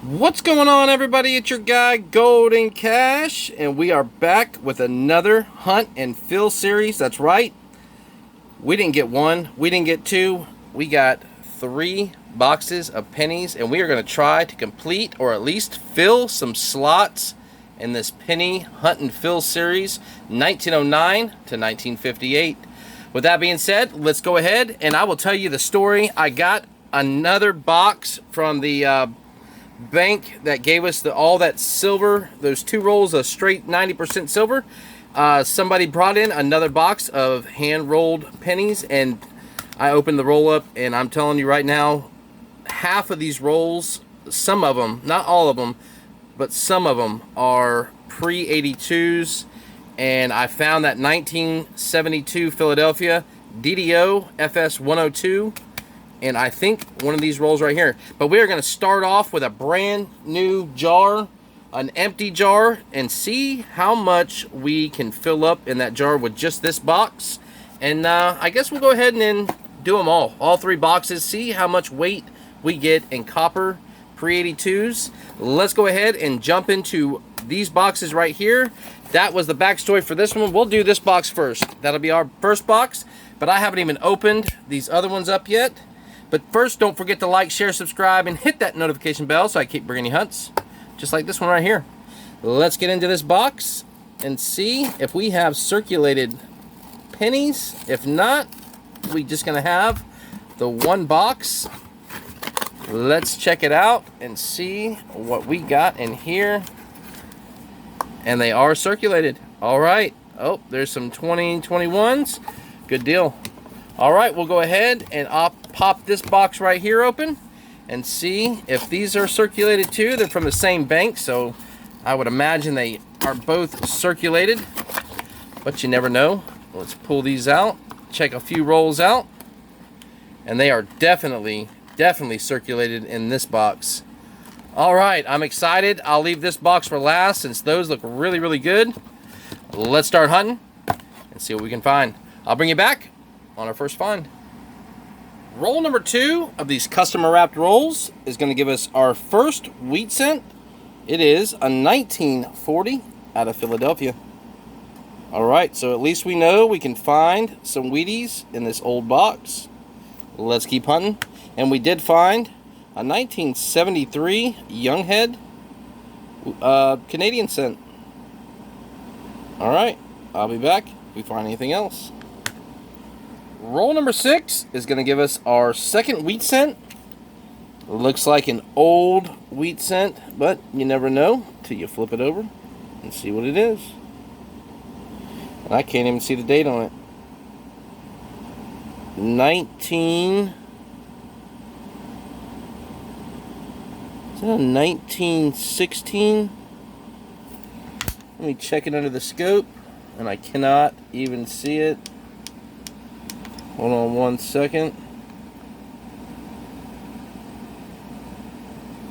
What's going on, everybody? It's your guy Golden Cash, and we are back with another hunt and fill series. That's right, we didn't get one, we didn't get two, we got 3 boxes of pennies, and we are going to try to complete or at least fill some slots in this penny hunt and fill series 1909 to 1958. With that being said, let's go ahead and I will tell you the story. I got another box from the bank that gave us all that silver, those 2 rolls of straight 90% silver. Somebody brought in another box of hand-rolled pennies, and I opened the roll up, and I'm telling you right now, half of these rolls, some of them, not all of them, but some of them are pre-82s, and I found that 1972 Philadelphia DDO FS 102, and I think one of these rolls right here. But we are going to start off with a brand new jar, an empty jar, and see how much we can fill up in that jar with just this box. And I guess we'll go ahead and then do them all 3 boxes, see how much weight we get in copper pre-82s. Let's go ahead and jump into these boxes right here. That was the backstory for this one. We'll do this box first. That'll be our first box, but I haven't even opened these other ones up yet. But first, don't forget to like, share, subscribe, and hit that notification bell so I keep bringing you hunts just like this one right here. Let's get into this box and see if we have circulated pennies. If not, we're just going to have the 1 box. Let's check it out and see what we got in here. And they are circulated. All right. Oh, there's some 2021s. Good deal. All right, we'll go ahead and I'll pop this box right here open and see if these are circulated too. They're from the same bank, so I would imagine they are both circulated, but you never know. Let's pull these out, check a few rolls out, and they are definitely circulated in this box. All right, I'm excited. I'll leave this box for last since those look really good. Let's start hunting and see what we can find. I'll bring you back on our first find. Roll number 2 of these customer wrapped rolls is going to give us our first wheat cent. It is a 1940 out of Philadelphia. All right, so at least we know we can find some Wheaties in this old box. Let's keep hunting. And we did find a 1973 Younghead Canadian cent. All right, I'll be back if we find anything else. Roll number 6 is going to give us our second wheat cent. Looks like an old wheat cent, but you never know till you flip it over and see what it is. And I can't even see the date on it. 1916? Let me check it under the scope, and I cannot even see it. Hold on 1 second.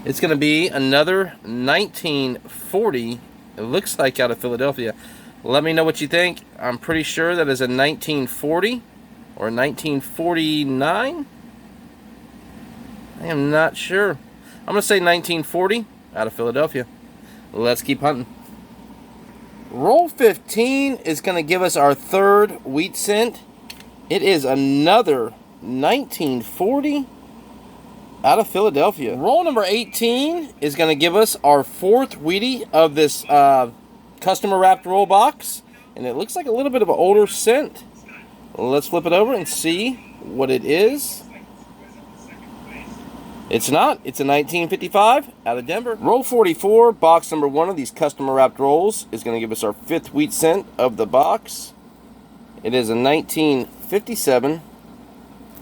It's going to be another 1940. It looks like out of Philadelphia. Let me know what you think. I'm pretty sure that is a 1940 or 1949. I am not sure. I'm going to say 1940 out of Philadelphia. Let's keep hunting. Roll 15 is going to give us our third wheat cent. It is another 1940 out of Philadelphia. Roll number 18 is going to give us our 4th Wheatie of this customer wrapped roll box. And it looks like a little bit of an older cent. Let's flip it over and see what it is. It's not. It's a 1955 out of Denver. Roll 44, box number 1 of these customer wrapped rolls is going to give us our 5th wheat cent of the box. It is a 1957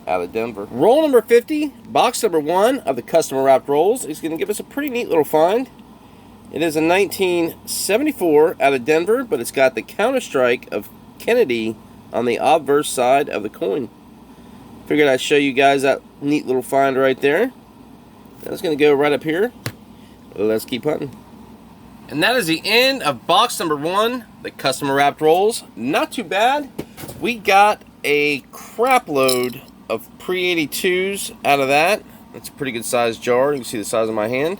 out of Denver. Roll number 50, box number 1 of the customer wrapped rolls is going to give us a pretty neat little find. It is a 1974 out of Denver, but it's got the counter-strike of Kennedy on the obverse side of the coin. Figured I'd show you guys that neat little find right there. That's going to go right up here. Let's keep hunting. And that is the end of box number 1, the customer wrapped rolls. Not too bad. We got a crap load of pre-82s out of that. That's a pretty good sized jar. You can see the size of my hand.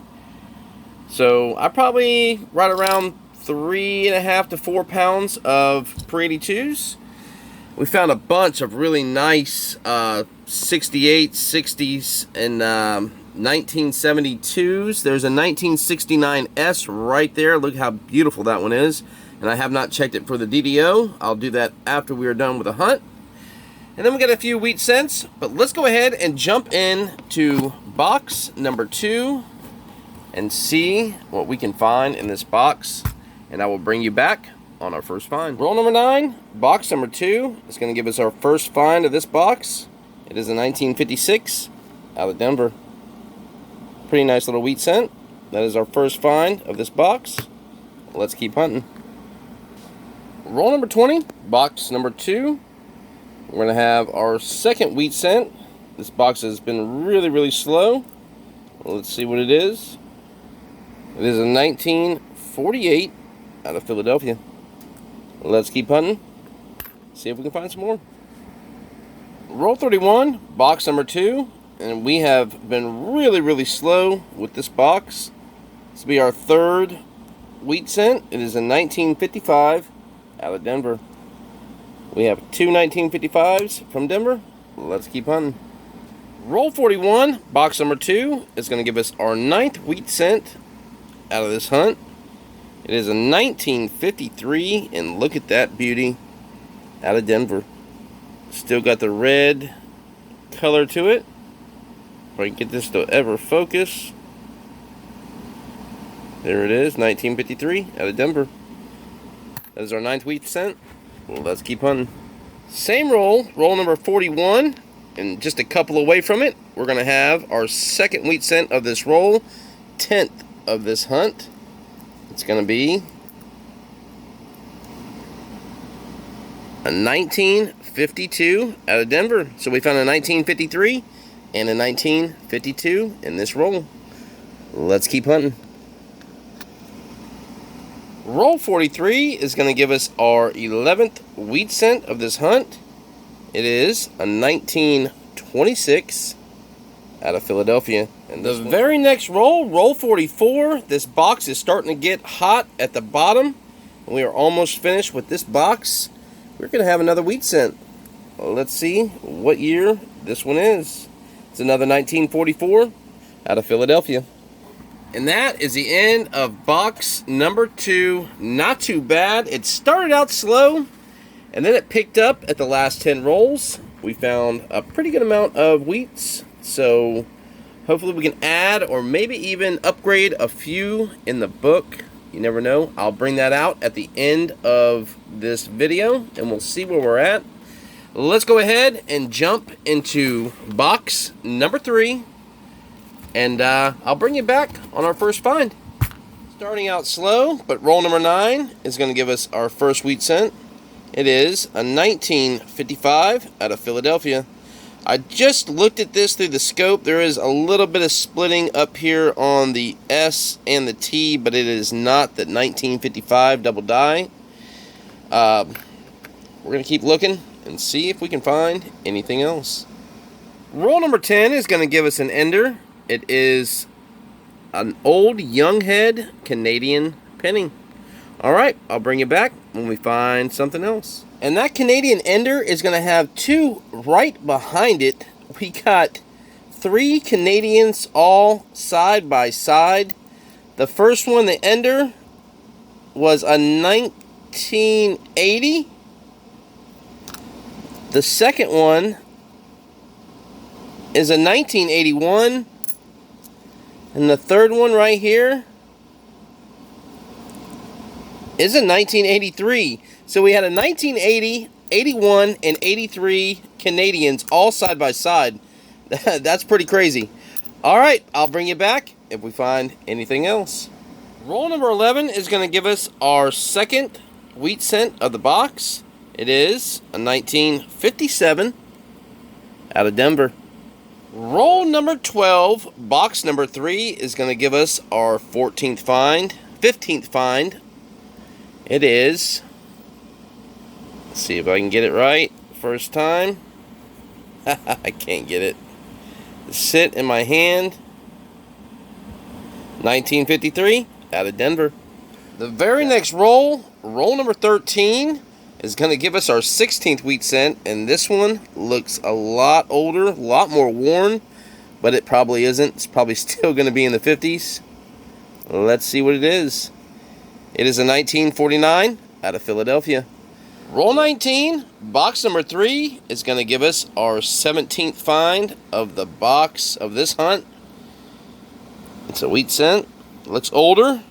So I probably right around 3.5 to 4 pounds of pre-82s. We found a bunch of really nice 68s, 60s, and 1972s. There's a 1969S right there. Look how beautiful that one is. And I have not checked it for the DDO. I'll do that after we are done with the hunt. And then we got a few wheat cents. But let's go ahead and jump in to box number 2 and see what we can find in this box. And I will bring you back on our first find. Roll number 9, box number 2 is going to give us our first find of this box. It is a 1956 out of Denver. Pretty nice little wheat cent. That is our first find of this box. Let's keep hunting. Roll number 20, box number 2. We're going to have our second wheat cent. This box has been really slow. Let's see what it is. It is a 1948 out of Philadelphia. Let's keep hunting. See if we can find some more. Roll 31, box number 2. And we have been really slow with this box. This will be our third wheat cent. It is a 1955 out of Denver. We have 2 1955s from Denver. Let's keep hunting. Roll 41, box number 2 is going to give us our 9th wheat cent out of this hunt. It is a 1953, and look at that beauty out of Denver. Still got the red color to it. If I can get this to ever focus. There it is, 1953 out of Denver. That is our 9th wheat cent. Well, let's keep hunting. Same roll, roll number 41, and just a couple away from it, we're going to have our second wheat cent of this roll, 10th of this hunt. It's going to be a 1952 out of Denver. So we found a 1953 and a 1952 in this roll. Let's keep hunting. Roll 43 is going to give us our 11th wheat cent of this hunt. It is a 1926 out of Philadelphia. And the very next roll, roll 44, this box is starting to get hot at the bottom. We are almost finished with this box. We're going to have another wheat cent. Well, let's see what year this one is. It's another 1944 out of Philadelphia. And that is the end of box number 2. Not too bad. It started out slow, and then it picked up at the last 10 rolls. We found a pretty good amount of wheats, so hopefully we can add or maybe even upgrade a few in the book. You never know. I'll bring that out at the end of this video, and we'll see where we're at. Let's go ahead and jump into box number 3. And I'll bring you back on our first find. Starting out slow, but roll number 9 is going to give us our first wheat cent. It is a 1955 out of Philadelphia. I just looked at this through the scope. There is a little bit of splitting up here on the S and the T, but it is not that 1955 double die. We're going to keep looking and see if we can find anything else. Roll number 10 is going to give us an ender. It is an old young head Canadian penny. Alright, I'll bring you back when we find something else. And that Canadian ender is going to have 2 right behind it. We got 3 Canadians all side by side. The first one, the ender, was a 1980. The second one is a 1981. And the third one right here is a 1983. So we had a 1980, 81, and 83 Canadians all side by side. That's pretty crazy. All right, I'll bring you back if we find anything else. Roll number 11 is going to give us our second wheat cent of the box. It is a 1957 out of Denver. Roll number 12, box number 3, is going to give us our 15th find. It is, let's see if I can get it right, first time. I can't get it to sit in my hand. 1953 out of Denver. The very next roll number 13, is going to give us our 16th wheat cent, and this one looks a lot older, a lot more worn, but it probably isn't. It's probably still going to be in the 50s. Let's see what it is. It is a 1949 out of Philadelphia. Roll 19, box number 3, is going to give us our 17th find of the box of this hunt. It's a wheat cent. Looks older,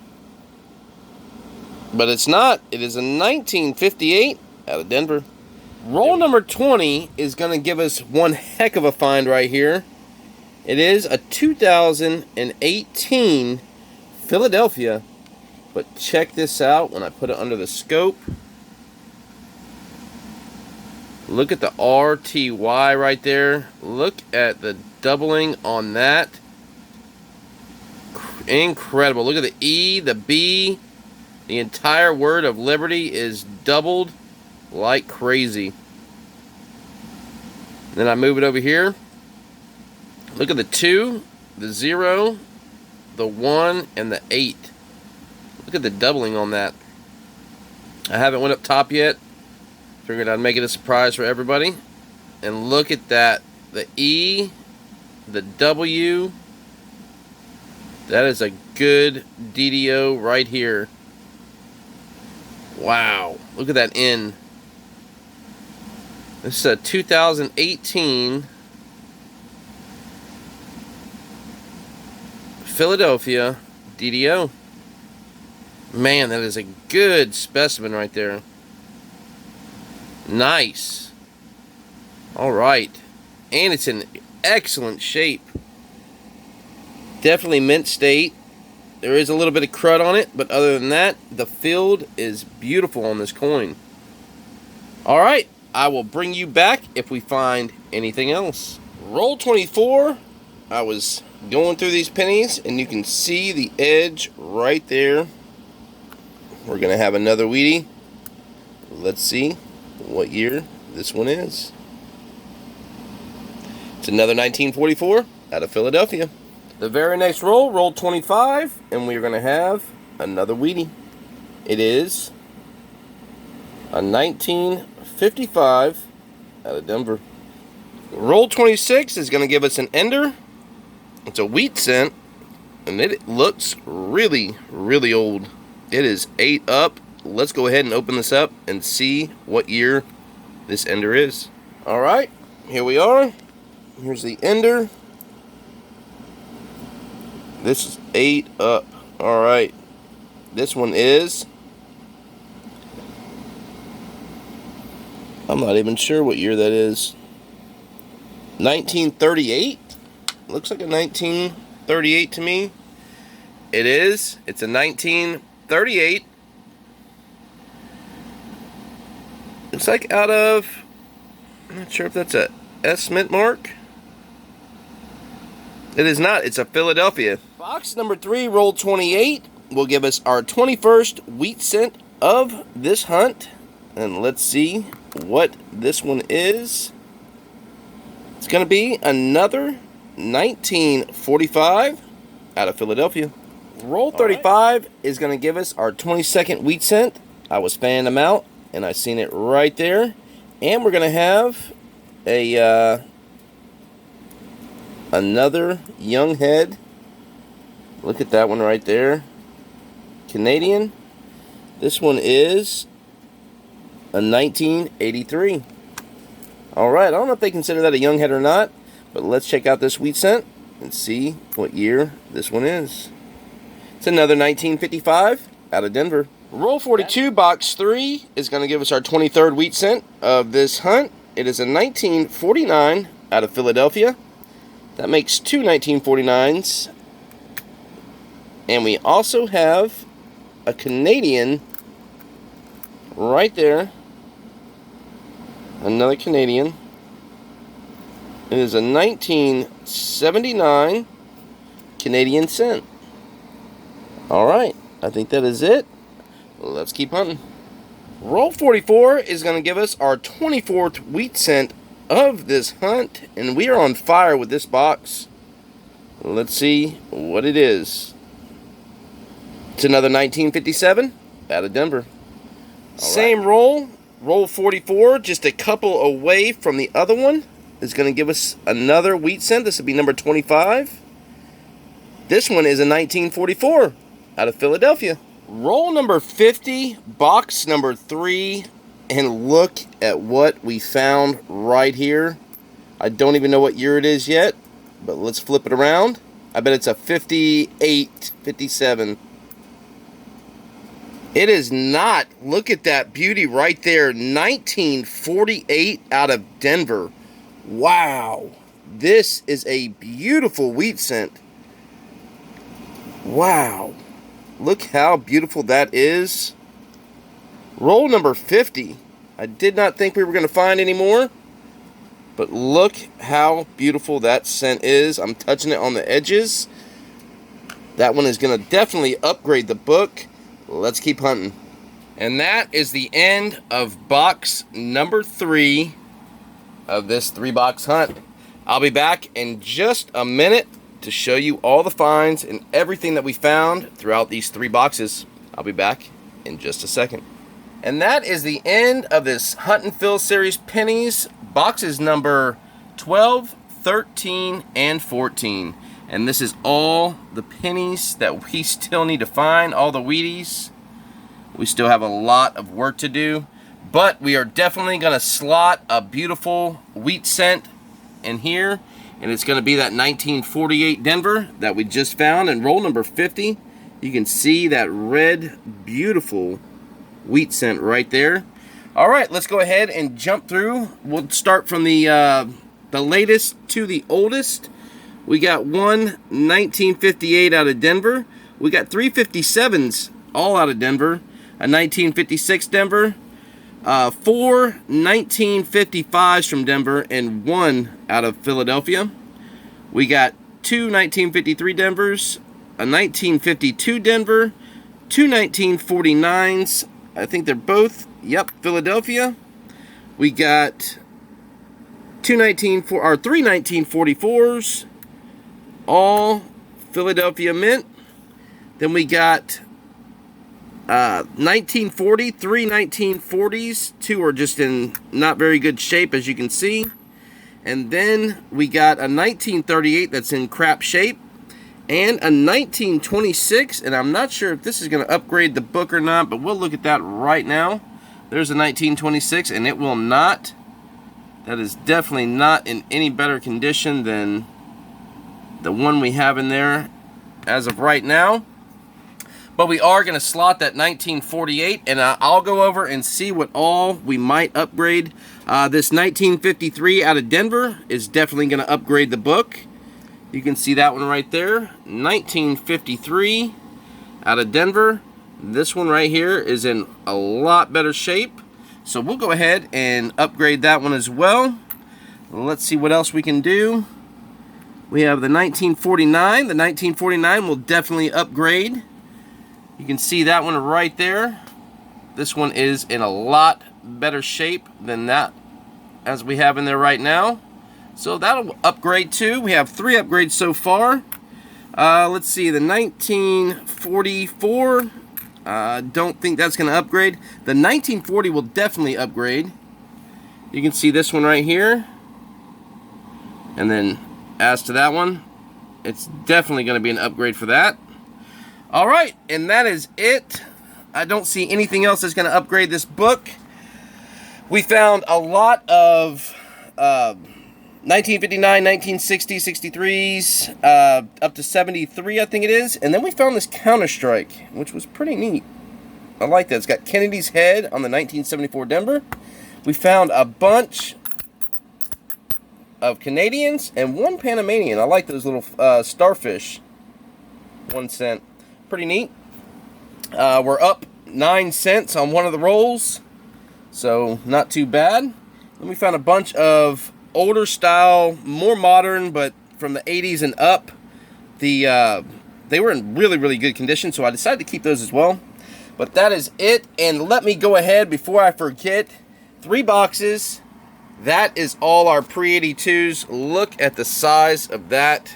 but it's not. It is a 1958 out of Denver. Roll number 20 is going to give us one heck of a find right here. It is a 2018 Philadelphia, but check this out when I put it under the scope. Look at the RTY right there. Look at the doubling on that. Incredible. Look at the E, the B. The entire word of Liberty is doubled like crazy. Then I move it over here. Look at the 2, the 0, the 1, and the 8. Look at the doubling on that. I haven't went up top yet. Figured I'd make it a surprise for everybody. And look at that. The E, the W. That is a good DDO right here. Wow. Look at that N. This is a 2018 Philadelphia DDO. Man, that is a good specimen right there. Nice. Alright. And it's in excellent shape. Definitely mint state. There is a little bit of crud on it, but other than that, the field is beautiful on this coin. Alright, I will bring you back if we find anything else. Roll 24. I was going through these pennies, and you can see the edge right there. We're going to have another Wheatie. Let's see what year this one is. It's another 1944 out of Philadelphia. The very next roll, roll 25, and we're going to have another Wheatie. It is a 1955 out of Denver. Roll 26 is going to give us an ender. It's a wheat cent, and it looks really, really old. It is 8 up. Let's go ahead and open this up and see what year this ender is. All right, here we are. Here's the ender. This is 8 up. All right, this one is, I'm not even sure what year that is. 1938. Looks like a 1938 to me. It is. It's a 1938. Looks like out of, I'm not sure if that's a S mint mark. It is not. It's a Philadelphia. Box number 3, roll 28, will give us our 21st wheat cent of this hunt. And let's see what this one is. It's going to be another 1945 out of Philadelphia. Roll 35 is going to give us our 22nd wheat cent. I was fanning them out, and I seen it right there. And we're going to have a another young head. Look at that one right there. Canadian. This one is a 1983. Alright, I don't know if they consider that a young head or not, but let's check out this wheat cent and see what year this one is. It's another 1955 out of Denver. Roll 42, box 3 is going to give us our 23rd wheat cent of this hunt. It is a 1949 out of Philadelphia. That makes 2 1949s. And we also have a Canadian right there. Another Canadian. It is a 1979 Canadian cent. Alright, I think that is it. Let's keep hunting. Roll 44 is going to give us our 24th wheat cent of this hunt, and we are on fire with this box. Let's see what it is. It's another 1957 out of Denver. Same roll, roll 44, just a couple away from the other one, is going to give us another wheat cent. This will be number 25. This one is a 1944 out of Philadelphia. Roll number 50, box number 3, and look at what we found right here. I don't even know what year it is yet, but let's flip it around. I bet it's a 58, 57. It is not. Look at that beauty right there. 1948 out of Denver. Wow. This is a beautiful wheat cent. Wow. Look how beautiful that is. Roll number 50. I did not think we were going to find any more. But look how beautiful that cent is. I'm touching it on the edges. That one is going to definitely upgrade the book. Let's keep hunting. And that is the end of box number 3 of this 3-box hunt. I'll be back in just a minute to show you all the finds and everything that we found throughout these 3 boxes. I'll be back in just a second. And that is the end of this Hunt and Fill series pennies, boxes number 12, 13, and 14. And this is all the pennies that we still need to find, all the Wheaties. We still have a lot of work to do, but we are definitely going to slot a beautiful wheat cent in here, and it's going to be that 1948 Denver that we just found in roll number 50. You can see that red, beautiful wheat cent right there. All right, let's go ahead and jump through. We'll start from the latest to the oldest. We got one 1958 out of Denver. We got 357s all out of Denver. A 1956 Denver. 4 1955s from Denver and 1 out of Philadelphia. We got 2 1953 Denvers. A 1952 Denver. 2 1949s. I think they're both, yep, Philadelphia. We got 3 1944s. All Philadelphia Mint. Then we got 1940, 3 1940s. 2 are just in not very good shape, as you can see. And then we got a 1938 that's in crap shape. And a 1926, and I'm not sure if this is going to upgrade the book or not, but we'll look at that right now. There's a 1926, and it will not. That is definitely not in any better condition than the one we have in there as of right now. But we are going to slot that 1948, and I'll go over and see what all we might upgrade. This 1953 out of Denver is definitely going to upgrade the book. You can see that one right there. 1953 out of Denver. This one right here is in a lot better shape. So we'll go ahead and upgrade that one as well. Let's see what else we can do. We have the 1949. The 1949 will definitely upgrade. You can see that one right there. This one is in a lot better shape than that as we have in there right now. So that'll upgrade too. We have 3 upgrades so far. Let's see, the 1944. Don't think that's going to upgrade. The 1940 will definitely upgrade. You can see this one right here. And then as to that one, it's definitely going to be an upgrade for that. All right, and that is it. I don't see anything else that's going to upgrade this book. We found a lot of 1959, 1960, 63s, up to 73, I think it is. And then we found this Counter-Strike, which was pretty neat. I like that. It's got Kennedy's head on the 1974 Denver. We found a bunch of Canadians and 1 Panamanian. I like those little starfish. 1 cent. Pretty neat. We're up 9 cents on one of the rolls. So, not too bad. Then we found a bunch of older style, more modern, but from the 80s and up. They were in really, really good condition, so I decided to keep those as well. But that is it, and let me go ahead before I forget. 3 boxes. That is all our pre-82s. Look at the size of that.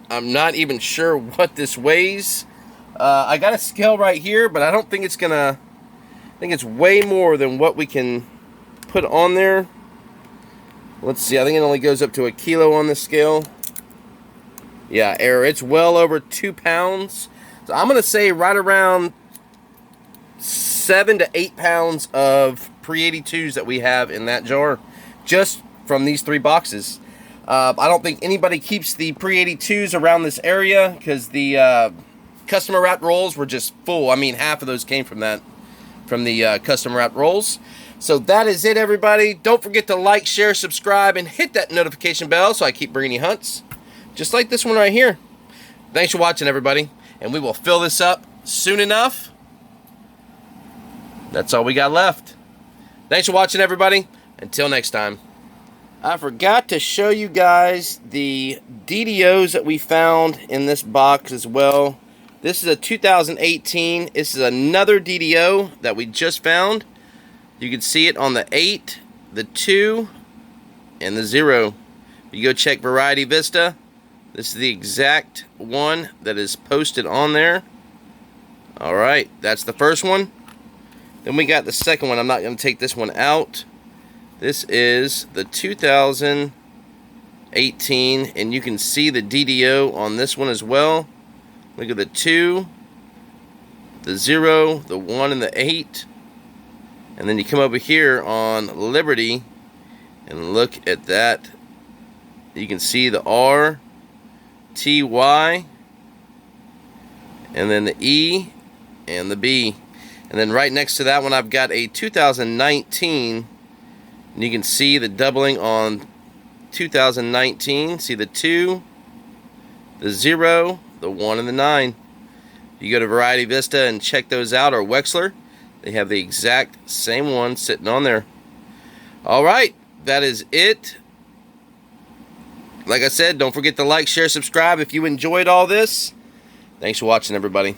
I'm not even sure what this weighs. I got a scale right here, but I don't think it's gonna, I think it's way more than what we can put on there. Let's see, I think it only goes up to 1 kilo on the scale. Yeah, error, it's well over 2 pounds. So I'm gonna say right around 7 to 8 pounds of pre-82s that we have in that jar, just from these 3 boxes. I don't think anybody keeps the pre-82s around this area because the customer wrap rolls were just full. I mean, half of those came from that, from the custom wrap rolls. So that is it, everybody. Don't forget to like, share, subscribe, and hit that notification bell so I keep bringing you hunts just like this one right here. Thanks for watching, everybody, and we will fill this up soon enough. That's all we got left. Thanks for watching, everybody. Until next time. I forgot to show you guys the DDOs that we found in this box as well. This is a 2018. This is another DDO that we just found. You can see it on the 8, the 2, and the 0. You go check Variety Vista. This is the exact one that is posted on there. Alright, that's the first one. Then we got the second one. I'm not going to take this one out. This is the 2018, and you can see the DDO on this one as well. Look at the 2, the 0, the 1, and the 8. And then you come over here on Liberty and look at that. You can see the R, T, Y, and then the E and the B. And then right next to that one I've got a 2019, and you can see the doubling on 2019. See the 2, the 0, the 1, and the 9. You go to Variety Vista and check those out, or Wexler. They have the exact same one sitting on there. Alright, that is it. Like I said, don't forget to like, share, subscribe if you enjoyed all this. Thanks for watching, everybody.